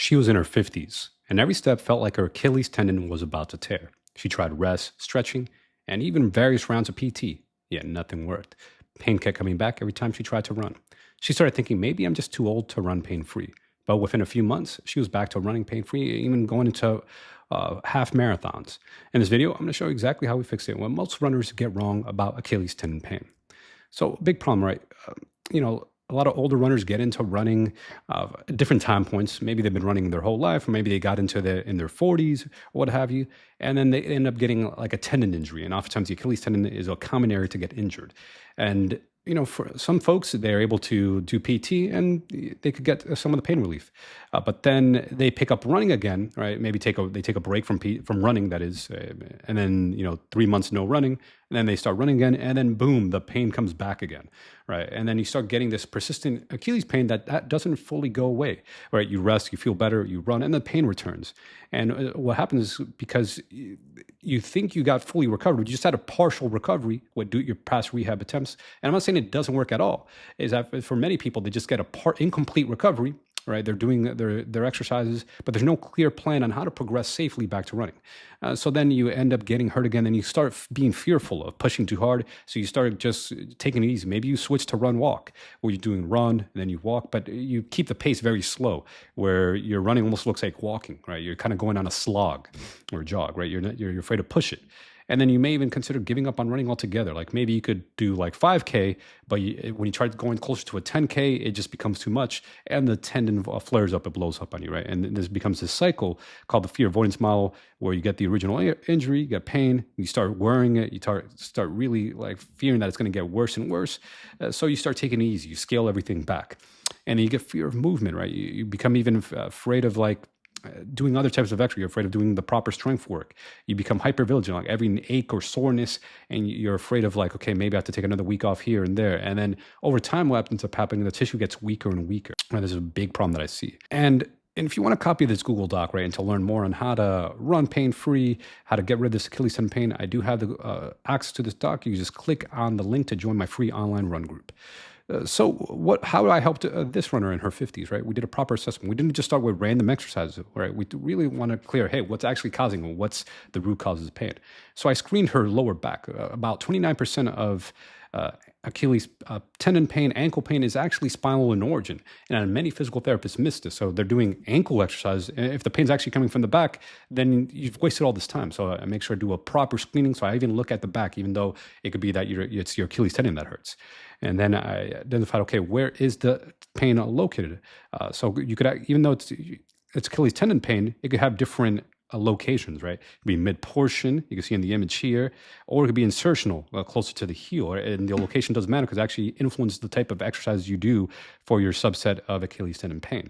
She was in her 50s, and every step felt like her Achilles tendon was about to tear. She tried rest, stretching, and even various rounds of PT, yet nothing worked. Pain kept coming back every time she tried to run. She started thinking maybe I'm just too old to run pain free. But within a few months, she was back to running pain free, even going into half marathons. In this video, I'm going to show you exactly how we fix it, what most runners get wrong about Achilles tendon pain. So, big problem, right? A lot of older runners get into running at different time points. Maybe they've been running their whole life, or maybe they got into in their 40s, or what have you, and then they end up getting like a tendon injury. And oftentimes, the Achilles tendon is a common area to get injured. And for some folks, they're able to do PT and they could get some of the pain relief. But then they pick up running again, right? Maybe they take a break from running, that is, and then 3 months no running, and then they start running again, and then boom, the pain comes back again, right? And then you start getting this persistent Achilles pain that doesn't fully go away, right? You rest, you feel better, you run, and the pain returns. And what happens is because you think you got fully recovered, you just had a partial recovery with your past rehab attempts. And I'm not saying it doesn't work at all. Is that for many people, they just get incomplete recovery, right? They're doing their exercises, but there's no clear plan on how to progress safely back to running. So then you end up getting hurt again, and you start being fearful of pushing too hard. So you start just taking it easy. Maybe you switch to run walk, where you're doing run and then you walk, but you keep the pace very slow, where your running almost looks like walking, right? You're kind of going on a slog or jog, right? You're afraid to push it. And then you may even consider giving up on running altogether. Like maybe you could do like 5K, but when you try going closer to a 10K, it just becomes too much, and the tendon flares up, it blows up on you, right? And this becomes this cycle called the fear avoidance model, where you get the original injury, you get pain, you start worrying it, you start really like fearing that it's going to get worse and worse. So you start taking it easy, you scale everything back, and then you get fear of movement, right? You become even afraid of like doing other types of exercise. You're afraid of doing the proper strength work. You become hypervigilant, like every ache or soreness, and you're afraid of like, okay, maybe I have to take another week off here and there. And then over time, what ends up happening, the tissue gets weaker and weaker. And this is a big problem that I see. And if you want to copy this Google Doc, right, and to learn more on how to run pain-free, how to get rid of this Achilles tendon pain, I do have the access to this doc. You just click on the link to join my free online run group. How I helped this runner in her 50s, right? We did a proper assessment. We didn't just start with random exercises, right? We really want to clear, hey, what's actually causing it? What's the root causes of pain? So I screened her lower back. About 29% of Achilles tendon pain, ankle pain is actually spinal in origin. And many physical therapists miss this. So they're doing ankle exercise. And if the pain's actually coming from the back, then you've wasted all this time. So I make sure I do a proper screening. So I even look at the back, even though it could be that it's your Achilles tendon that hurts. And then I identified, okay, where is the pain located? So you could, even though it's Achilles tendon pain, it could have different locations, right? It could be mid-portion, you can see in the image here, or it could be insertional, closer to the heel. And the location doesn't matter because it actually influences the type of exercise you do for your subset of Achilles tendon pain.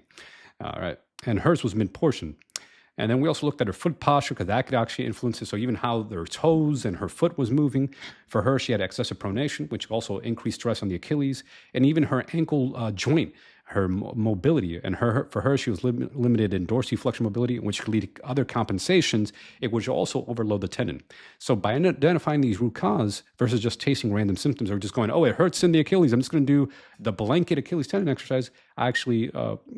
All right. And hers was mid-portion. And then we also looked at her foot posture because that could actually influence it. So even how their toes and her foot was moving. For her, she had excessive pronation, which also increased stress on the Achilles, and even her ankle joint, her mobility. And for her, she was limited in dorsiflexion mobility, which could lead to other compensations. It would also overload the tendon. So by identifying these root cause versus just chasing random symptoms or just going, oh, it hurts in the Achilles, I'm just going to do the blanket Achilles tendon exercise, I actually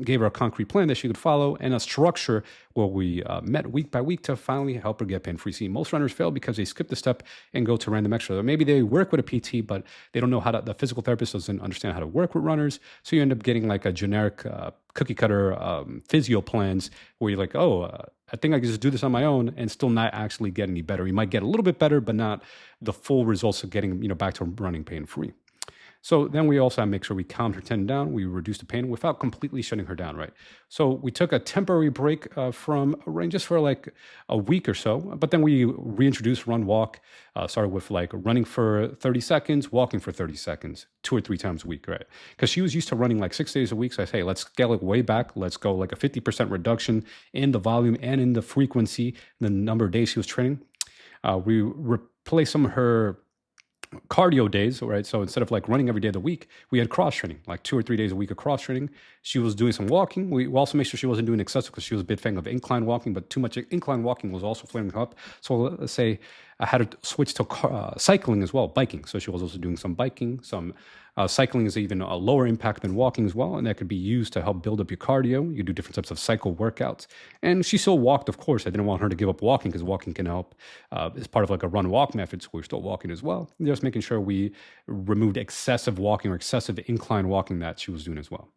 gave her a concrete plan that she could follow and a structure where we met week by week to finally help her get pain-free. See, most runners fail because they skip the step and go to random exercise. Or maybe they work with a PT, but they don't know the physical therapist doesn't understand how to work with runners. So you end up getting like a generic cookie cutter physio plans where you're like, I think I can just do this on my own and still not actually get any better. You might get a little bit better, but not the full results of getting back to running pain-free. So then we also have to make sure we calmed her tendon down. We reduced the pain without completely shutting her down, right? So we took a temporary break from running just for like a week or so, but then we reintroduced run walk, started with like running for 30 seconds, walking for 30 seconds, 2 or 3 times a week, right? Because she was used to running like 6 days a week. So I say, hey, let's scale it way back. Let's go like a 50% reduction in the volume and in the frequency, the number of days she was training. We replaced some of her cardio days, right? So instead of like running every day of the week, we had cross training, like 2 or 3 days a week of cross training. She was doing some walking. We also made sure she wasn't doing excessive because she was a big fan of incline walking, but too much incline walking was also flaring her up. So let's say I had to switch to cycling as well, biking. So she was also doing some biking. Some cycling is even a lower impact than walking as well, and that could be used to help build up your cardio. You do different types of cycle workouts, and she still walked. Of course, I didn't want her to give up walking because walking can help as part of like a run-walk method. So we're still walking as well. Just making sure we removed excessive walking or excessive incline walking that she was doing as well.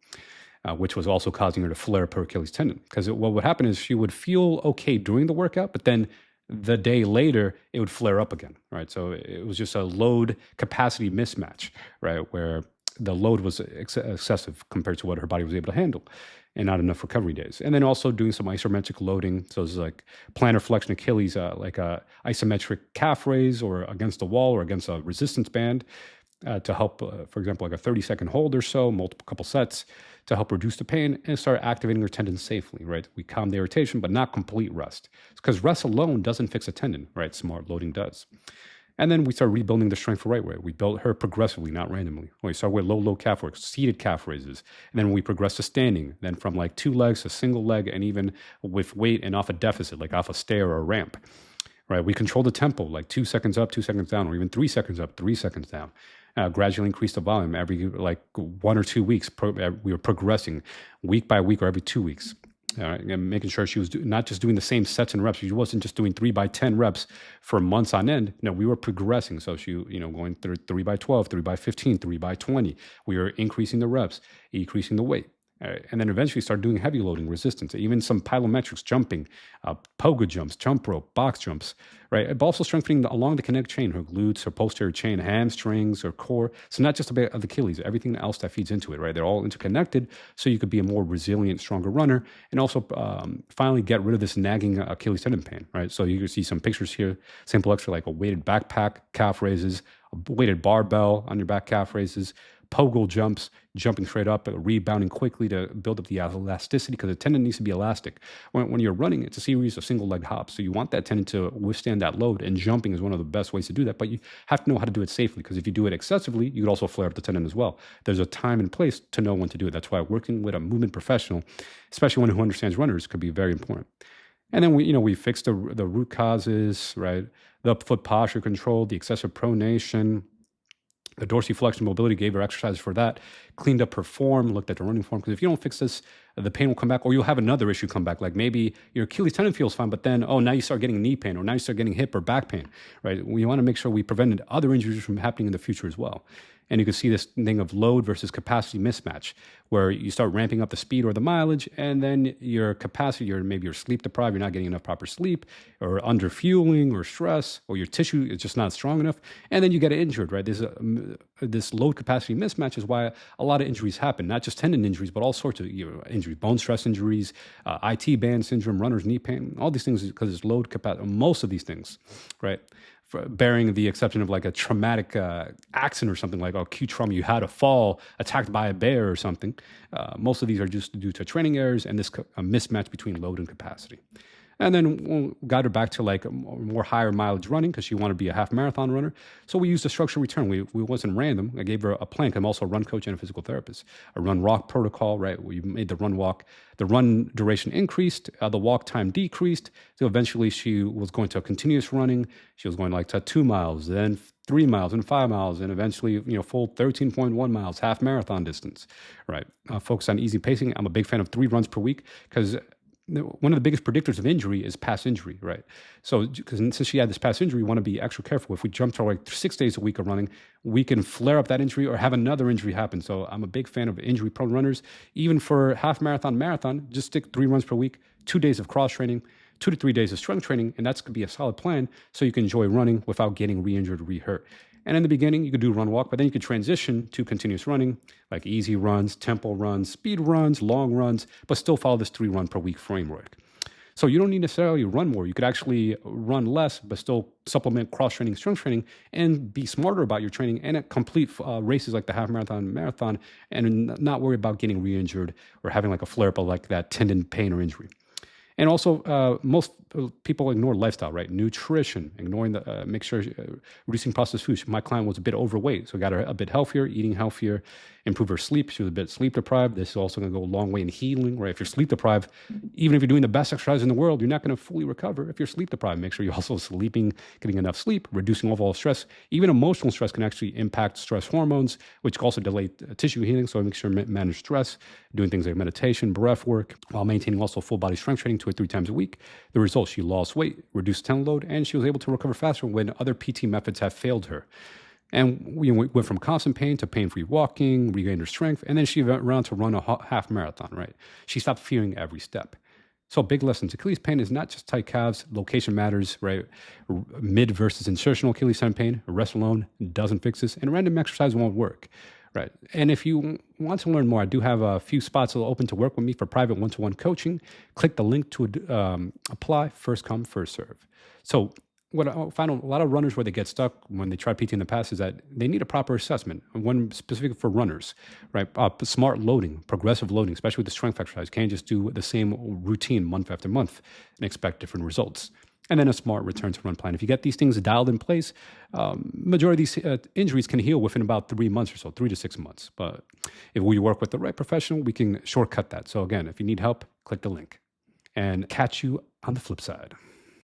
Which was also causing her to flare up her Achilles tendon. Because what would happen is she would feel okay during the workout, but then the day later it would flare up again, right? So it was just a load capacity mismatch, right? Where the load was excessive compared to what her body was able to handle and not enough recovery days. And then also doing some isometric loading. So it's like plantar flexion Achilles, like a isometric calf raise or against the wall or against a resistance band to help, for example, like a 30-second hold or so, multiple couple sets to help reduce the pain and start activating your tendon safely, right? We calm the irritation, but not complete rest. Because rest alone doesn't fix a tendon, right? Smart loading does. And then we start rebuilding the strength for right way. We built her progressively, not randomly. We start with low calf work, seated calf raises. And then we progress to standing. Then from like 2 legs to single leg, and even with weight and off a deficit, like off a stair or a ramp, right? We control the tempo, like 2 seconds up, 2 seconds down, or even 3 seconds up, 3 seconds down. Gradually increase the volume every like 1 or 2 weeks. We were progressing week by week or every 2 weeks. And making sure she was not just doing the same sets and reps. She wasn't just doing 3 by 10 reps for months on end. No, we were progressing. So she, going through 3 by 12, 3 by 15, 3 by 20. We were increasing the reps, increasing the weight. And then eventually start doing heavy loading, resistance, even some plyometrics, jumping, pogo jumps, jump rope, box jumps, right? But also strengthening along the connective chain, her glutes, her posterior chain, hamstrings, her core. So not just about the Achilles, everything else that feeds into it, right? They're all interconnected, so you could be a more resilient, stronger runner, and also finally get rid of this nagging Achilles tendon pain, right? So you can see some pictures here, simple extra like a weighted backpack, calf raises, a weighted barbell on your back calf raises, pogo jumps, jumping straight up, rebounding quickly to build up the elasticity because the tendon needs to be elastic. When you're running, it's a series of single leg hops. So you want that tendon to withstand that load, and jumping is one of the best ways to do that. But you have to know how to do it safely, because if you do it excessively, you could also flare up the tendon as well. There's a time and place to know when to do it. That's why working with a movement professional, especially one who understands runners, could be very important. And then we fixed the root causes, right? The foot posture control, the excessive pronation, the dorsiflexion mobility, gave her exercises for that, cleaned up her form, looked at the running form. Because if you don't fix this, the pain will come back, or you'll have another issue come back. Like maybe your Achilles tendon feels fine, but then, now you start getting knee pain, or now you start getting hip or back pain, right? We want to make sure we prevented other injuries from happening in the future as well. And you can see this thing of load versus capacity mismatch, where you start ramping up the speed or the mileage, and then your capacity, maybe you're sleep deprived, you're not getting enough proper sleep, or under fueling or stress, or your tissue is just not strong enough, and then you get injured, right? This load capacity mismatch is why a lot of injuries happen, not just tendon injuries, but all sorts of injuries, bone stress injuries, IT band syndrome, runner's knee pain, all these things, because it's load capacity, most of these things, right? Bearing the exception of like a traumatic accident or something, like acute trauma, you had a fall, attacked by a bear or something. Most of these are just due to training errors and this mismatch between load and capacity. And then we got her back to like a more higher mileage running, because she wanted to be a half marathon runner. So we used a structured return. We wasn't random. I gave her a plan. I'm also a run coach and a physical therapist. A run walk protocol, right? We made the run walk, the run duration increased, the walk time decreased. So eventually she was going to continuous running. She was going like to 2 miles, then 3 miles and 5 miles, and eventually, full 13.1 miles, half marathon distance, right? Focus on easy pacing. I'm a big fan of 3 runs per week, because one of the biggest predictors of injury is past injury, right? So because since she had this past injury, we want to be extra careful. If we jump to like 6 days a week of running, we can flare up that injury or have another injury happen. So I'm a big fan of injury-prone runners. Even for half marathon, just stick 3 runs per week, 2 days of cross training, 2 to 3 days of strength training, and that's going to be a solid plan so you can enjoy running without getting re-injured or re-hurt. And in the beginning, you could do run walk, but then you could transition to continuous running, like easy runs, tempo runs, speed runs, long runs, but still follow this 3 run per week framework. So you don't need necessarily run more. You could actually run less, but still supplement cross training, strength training, and be smarter about your training and complete races like the half marathon, and not worry about getting re-injured or having like a flare up of like that tendon pain or injury. And also, most people ignore lifestyle, right? Nutrition, ignoring make sure reducing processed foods. My client was a bit overweight, so got her a bit healthier, eating healthier, improve her sleep. She was a bit sleep deprived. This is also going to go a long way in healing, right? If you're sleep deprived, even if you're doing the best exercise in the world, you're not going to fully recover if you're sleep deprived. Make sure you're also sleeping, getting enough sleep, reducing overall stress. Even emotional stress can actually impact stress hormones, which can also delay tissue healing. So make sure manage stress, doing things like meditation, breath work, while maintaining also full body strength training 2 or 3 times a week. The results, she lost weight, reduced tendon load, and she was able to recover faster when other PT methods have failed her. And we went from constant pain to pain-free walking, regained her strength, and then she went around to run a half marathon, right? She stopped fearing every step. So big lessons. Achilles pain is not just tight calves. Location matters, right? Mid versus insertional Achilles tendon pain. Rest alone doesn't fix this, and random exercise won't work, right? And if you want to learn more, I do have a few spots open to work with me for private one-to-one coaching. Click the link to apply. First come, first serve. So what I find a lot of runners where they get stuck when they try PT in the past is that they need a proper assessment. One specific for runners, right? Smart loading, progressive loading, especially with the strength exercise. Can't just do the same routine month after month and expect different results. And then a smart return to run plan. If you get these things dialed in place, majority of these injuries can heal within about 3 months or so, 3 to 6 months. But if we work with the right professional, we can shortcut that. So again, if you need help, click the link. And catch you on the flip side.